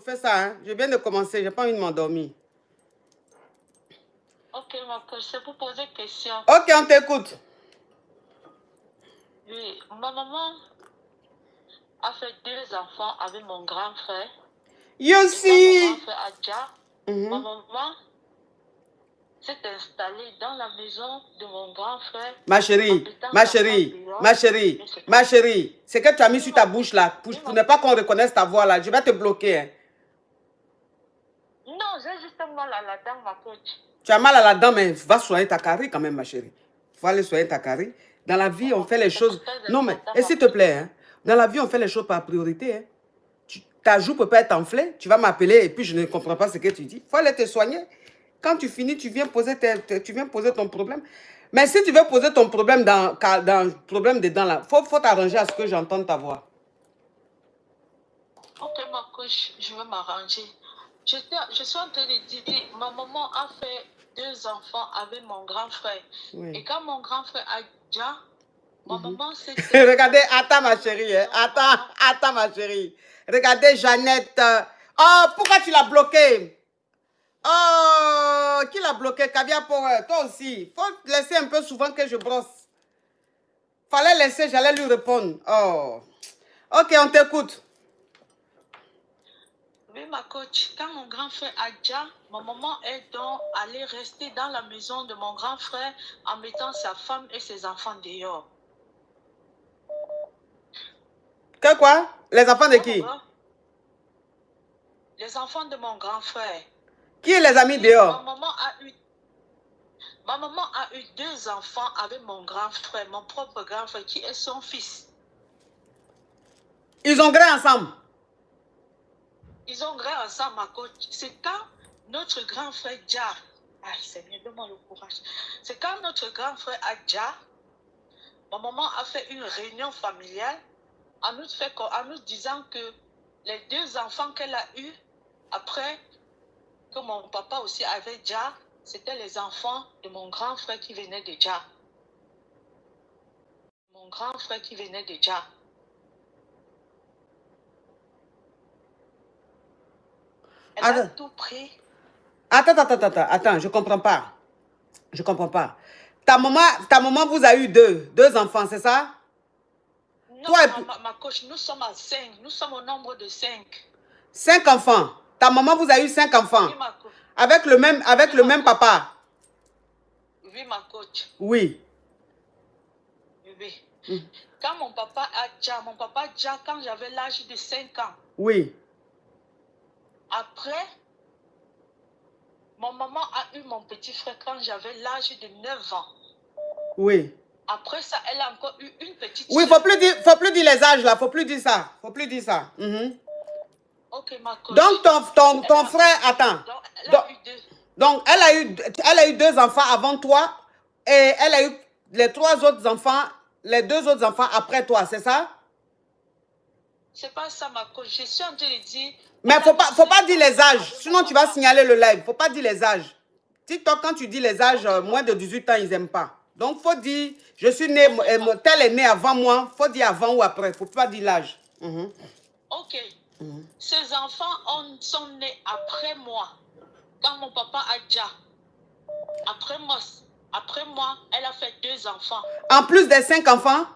fais ça, hein. Je viens de commencer, j'ai pas envie de m'endormir. Ok, ma coach, c'est pour poser une question. Ok, on t'écoute. Oui, ma maman a fait 2 enfants avec mon grand frère. You see. Mon grand frère Adja, ma maman s'est installée dans la maison de mon grand frère. Ma chérie, ce que tu as mis sur ta bouche là, pour ne pas qu'on reconnaisse ta voix là, je vais te bloquer. Hein. Non, j'ai juste mal à la dent, ma coach. Tu as mal à la dent, mais va soigner ta carie quand même, ma chérie. Il faut aller soigner ta carie. Dans la vie, on fait les choses... Non, mais, et s'il te plaît, hein, dans la vie, on fait les choses par priorité. Hein. Ta joue peut pas être enflée, tu vas m'appeler et puis je ne comprends pas ce que tu dis. Il faut aller te soigner. Quand tu finis, tu viens poser ton problème. Mais si tu veux poser ton problème dans le problème des dents, là, faut t'arranger à ce que j'entende ta voix. Ok, ma coach, je vais m'arranger. Je suis en train de dire, ma maman a fait 2 enfants avec mon grand frère. Oui. Et quand mon grand frère a déjà, ma maman s'est... Regardez, attends ma chérie, hein. Attends ma chérie. Regardez Jeannette. Oh, pourquoi tu l'as bloqué? Oh, qui l'a bloqué? Caviar Power, toi aussi. Faut laisser un peu souvent que je brosse. Fallait laisser, j'allais lui répondre. Oh. Ok, on t'écoute. Oui, ma coach, quand mon grand frère Adja, ma maman est donc allée rester dans la maison de mon grand frère en mettant sa femme et ses enfants dehors. Que quoi? Les enfants de qui? Les enfants de mon grand frère. Qui est les amis dehors? Ma maman a eu 2 enfants avec mon grand frère, mon propre grand frère, qui est son fils. Ils ont grandi ensemble? Ils ont grandi ensemble, ma coach. C'est quand notre grand frère Dja, Seigneur, donne-moi le courage. C'est quand notre grand frère Adja, ma maman a fait une réunion familiale en nous disant que les 2 enfants qu'elle a eus, après que mon papa aussi avait Dja, c'était les enfants de mon grand frère qui venait de Dja. Mon grand frère qui venait de Dja. Elle a tout pris. Attends, je comprends pas. Je comprends pas. Ta maman vous a eu deux enfants, c'est ça? Non, toi, ma coach, nous sommes à 5. Nous sommes au nombre de 5. 5 enfants. Ta maman vous a eu 5 enfants. Oui, ma coach. Avec le même papa. Oui, ma coach. Oui. Oui. Quand mon papa Adja, quand j'avais l'âge de 5 ans. Oui. Après, mon maman a eu mon petit frère quand j'avais l'âge de 9 ans. Oui. Après ça, elle a encore eu une petite Oui, faut plus dire les âges là, faut plus dire ça. Ok, ma coach. Donc ton frère, attends. Donc elle a eu 2 enfants avant toi et elle a eu les 2 autres enfants après toi, c'est ça? C'est pas ça, ma coach. Je suis en train de dire... Mais faut pas dire les âges, sinon tu vas signaler le live. Faut pas dire les âges. TikTok, quand tu dis les âges, moins de 18 ans, ils n'aiment pas. Donc, faut dire, je suis né, tel est né avant moi. Faut dire avant ou après. Faut pas dire l'âge. Ok. Ces enfants sont nés après moi. Quand mon papa a déjà. Après moi, elle a fait 2 enfants. En plus des 5 enfants?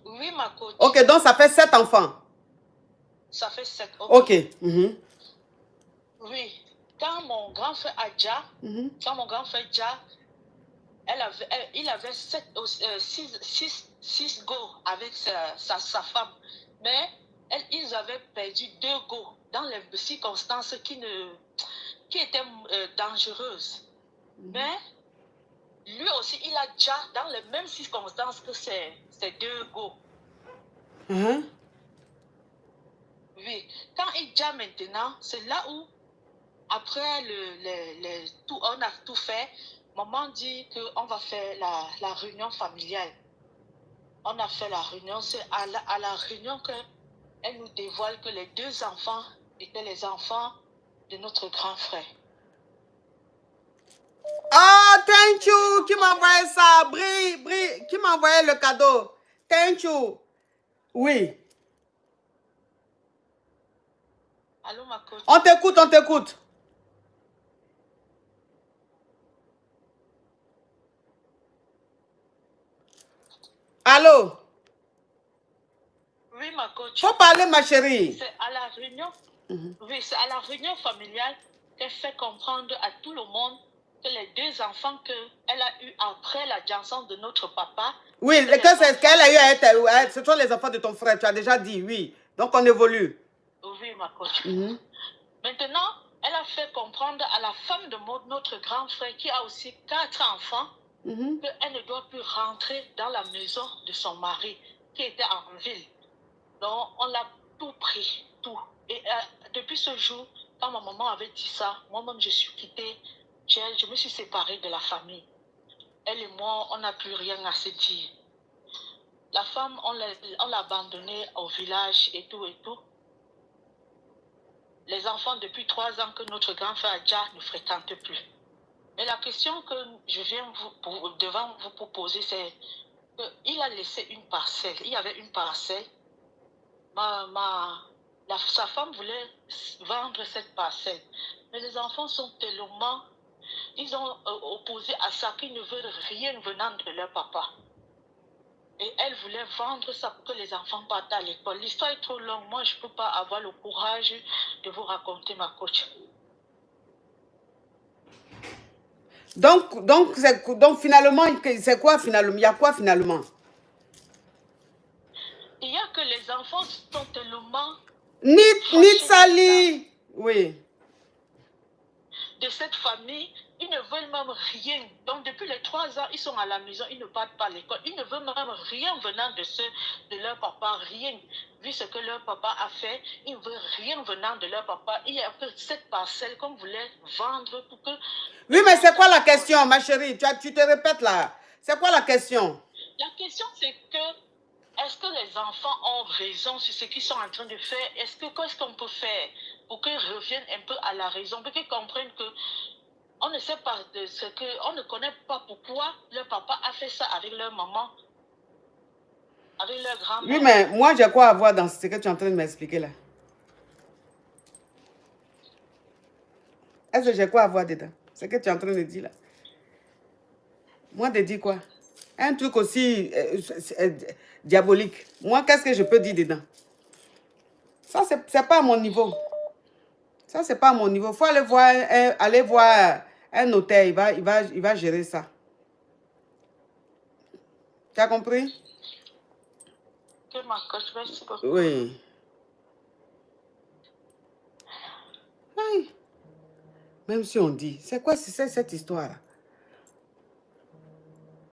Oui, ma coach. Ok, donc ça fait 7 enfants. Ça fait 7. Ok. Oui. Quand mon grand frère Adja, il avait 6 go avec sa femme. Mais ils avaient perdu 2 go dans les circonstances qui étaient dangereuses. Mais lui aussi, il a déjà dans les mêmes circonstances que ces 2 go. Oui. Quand il déjà maintenant, c'est là où, après on a tout fait, maman dit qu'on va faire la réunion familiale. On a fait la réunion. C'est à la réunion qu'elle nous dévoile que les 2 enfants étaient les enfants de notre grand frère. Oh, thank you. Qui m'a envoyé ça? Bri, qui m'a envoyé le cadeau? Thank you. Oui. Allô, ma coach. On t'écoute, on t'écoute. Allô? Oui, ma coach. Faut parler, ma chérie. C'est à la réunion. Oui, c'est à la réunion familiale qu'elle fait comprendre à tout le monde que les 2 enfants qu'elle a eus après la naissance de notre papa. Oui, qu'elle a eu, ce sont les enfants de ton frère, tu as déjà dit, oui. Donc on évolue. Oui, ma coach. Maintenant, elle a fait comprendre à la femme de notre grand frère qui a aussi 4 enfants qu'elle ne doit plus rentrer dans la maison de son mari qui était en ville. Donc, on l'a tout pris, tout. Et depuis ce jour, quand ma maman avait dit ça, moi-même, je suis quittée. Je me suis séparée de la famille. Elle et moi, on n'a plus rien à se dire. La femme, on l'a abandonnée au village et tout et tout. Les enfants, depuis 3 ans que notre grand frère Adja ne fréquente plus. Mais la question que je viens devant vous proposer, c'est qu'il a laissé une parcelle. Il y avait une parcelle. Sa femme voulait vendre cette parcelle. Mais les enfants sont tellement... Ils ont opposé à ça qu'ils ne veulent rien venant de leur papa. Et elle voulait vendre ça pour que les enfants partent à l'école. L'histoire est trop longue. Moi, je ne peux pas avoir le courage de vous raconter, ma coach. Donc finalement, c'est quoi finalement? Il y a quoi finalement? Il y a que les enfants sont tellement... Ni Sali. Oui. De cette famille, ils ne veulent même rien. Donc, depuis les 3 ans, ils sont à la maison, ils ne partent pas à l'école. Ils ne veulent même rien venant de leur papa, rien. Vu ce que leur papa a fait, ils ne veulent rien venant de leur papa. Il y a que cette parcelle qu'on voulait vendre pour que... Oui, mais c'est quoi la question, ma chérie? Tu te répètes là. C'est quoi la question? La question, c'est que, est-ce que les enfants ont raison sur ce qu'ils sont en train de faire? Qu'est-ce qu'on peut faire pour qu'ils reviennent un peu à la raison, pour qu'ils comprennent que on ne sait pas de ce que, on ne connaît pas pourquoi leur papa a fait ça avec leur maman, avec leur grand-mère. Oui, mais moi, j'ai quoi à voir dans ce que tu es en train de m'expliquer là? Est-ce que j'ai quoi à voir dedans? Ce que tu es en train de dire là? Moi, de dire quoi? Un truc aussi diabolique. Moi, qu'est-ce que je peux dire dedans? Ça, c'est pas à mon niveau. Ça, c'est pas à mon niveau. Il faut aller voir un notaire. Il va gérer ça. Tu as compris? Que ma coach, merci beaucoup. Oui. Oui. Même si on dit, c'est quoi cette histoire-là?